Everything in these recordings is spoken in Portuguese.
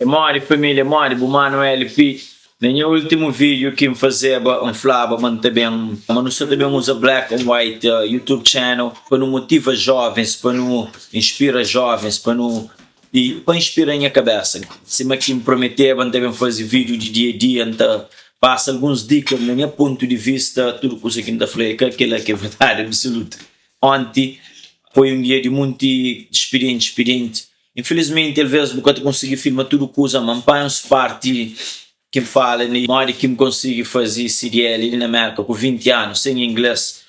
Mori família, mori, bumano LP. No último vídeo que me fazia falava, mas também, mas não também usa black and white YouTube channel para não motivar jovens, para não inspirar jovens, para não e para inspirar a minha cabeça. Se que me prometeu, também fazer vídeo de dia a dia, então passa alguns dicas, no meu ponto de vista, tudo coisa que ainda falei, que aquilo é verdade absoluta. Ontem foi um dia de muito experiente. Infelizmente, às vezes, nunca consegui filmar tudo coisa, mas faz parte que me fala, na hora que me consegui fazer CDL na América com 20 anos, sem inglês,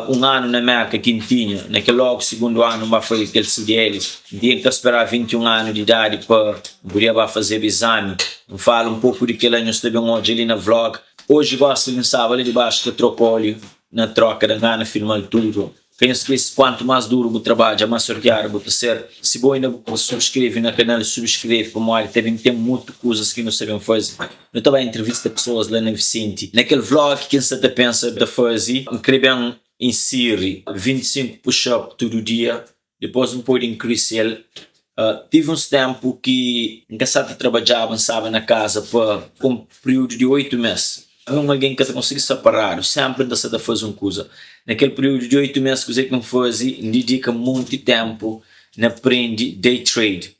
um ano na América que tinha, naquele logo segundo ano, mas foi aquele CDL, tinha que esperar 21 anos de idade para poder fazer o exame. Me fala um pouco daquele ano, eu também hoje ali na vlog. Hoje gosto de sábado ali debaixo que eu troco óleo, na troca da gana, filmar tudo. Quem esquece quanto mais duro o trabalho, mais sorteado vou ser. Se você ainda subscreve no canal, subscreve para o tem muitas coisas que não sabemos fazer. Eu estava a entrevistar pessoas lá na Vicente. Naquele vlog, quem se até pensa de fazer, escrevendo em série 25 push-up todo dia, depois um pouco de crescer. Tive uns tempos que engraçado trabalhava, avançava na casa por um período de 8 meses. Alguém que conseguir separar, sempre ainda se fazer uma coisa. Naquele período de 8 meses que você não faz, dedica muito tempo na aprende day trade.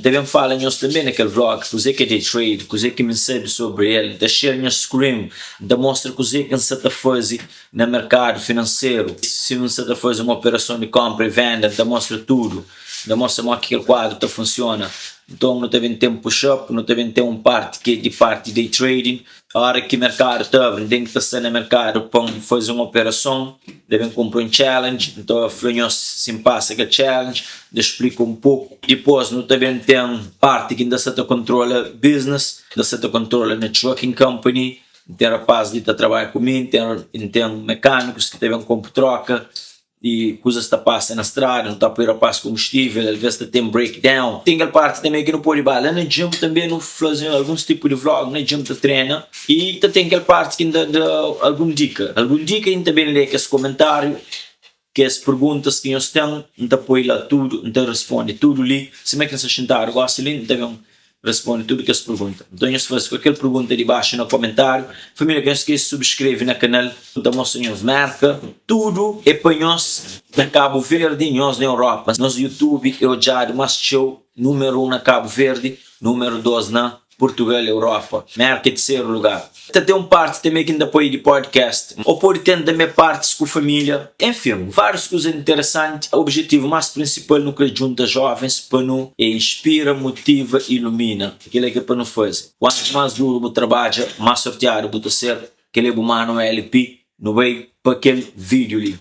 Também fala nós também naquele vlog, que você que é day trade, que você que me sabe sobre ele, da share your screen, da mostra que você que se faz no mercado financeiro. Se você faz uma operação de compra e venda, da mostra tudo, da mostra como aquele quadro tá funciona. Então não tem tempo push-up, não tem tempo parte que é de parte day trading. A hora que o mercado está, tem que estar no mercado para fazer uma operação, devem comprar um challenge, então eu falei, se passa que challenge, eu explico um pouco. Depois não também tem parte que ainda se controla business, ainda se controla networking company, tem rapaz que trabalha comigo, tem mecânicos que devem comprar troca, e coisas que passam na estrada, não está para ir a passo combustível, às vezes tem breakdown. Tem aquela parte também que não pode balar. Na gym também não fazem alguns tipos de vlog, na gym te treina. E tem aquela parte que ainda dá alguma dica. Alguma dica ainda também lê que esse comentário, que as perguntas que nós temos, não põe lá tudo, não responde tudo ali. Se me que se sentar, gosta ali, não responde tudo que as perguntas. Então, se faz qualquer pergunta de baixo no comentário, família, quem esquece, subscreve no canal, da nossa marca, tudo é para nós na Cabo Verde, nós na Europa. Nosso YouTube é o Diário Mais Show, número 1 na Cabo Verde, número 2 na Portugal e Europa. Marca terceiro lugar. Tem parte também que ainda põe de podcast. Ou pode ter também partes com a família. Enfim, várias coisas interessantes. O objetivo mais principal no que junta jovens para não inspira, motiva e ilumina. Aquilo é que é para não fazer. Quanto mais duro o trabalho, mais sorteado vou ser. Aquele é o humano LP. Não vai para aquele vídeo ali.